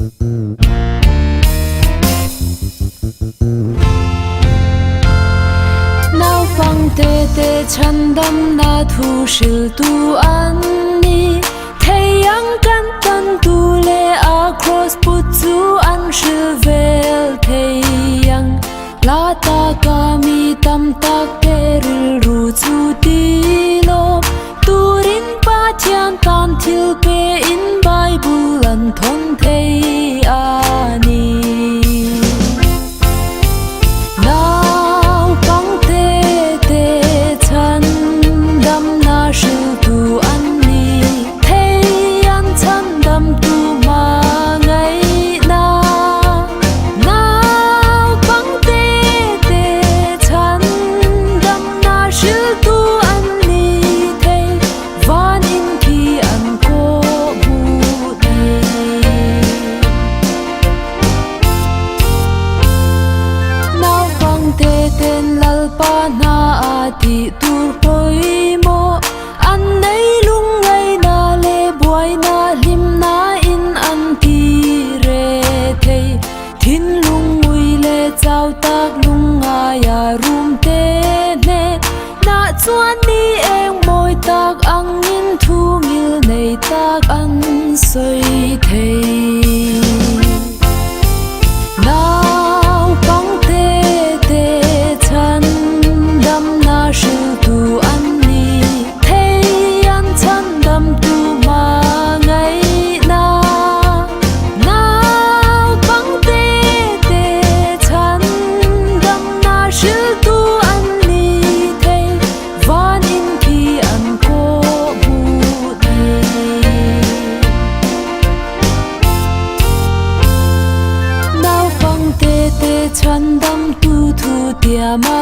nào phăng tê tê chân đâm na thu sil tu an ni thấy ang kan tan tu le across put tu an sil vel thấy ang la ta kami tam tak teril ru chu ti lo turin pa thian tan thil pe in bible an thon thei ani now pang te te chan dam na shil tu an ni thei an chan dam tu ma ngai na now pang te te chan dam na shil tu an ni thei van in ki an ko mu nei now pang te ten lal pa na ati tur poi mo an nei lung ngai na le buai na lim na in an ti re thei thin lung mui le chau tak lung nga ya rum te ne na chuan ni eng moi tak ang in thu ngil nei tak an soi thei now pang te te chan dam na shil tu an ni thei an chan dam tu ma ngai na now pang te te chan dam na shil tu an ni thei van in ki an ko mu nei now pang te te chan dam tu thu tia ma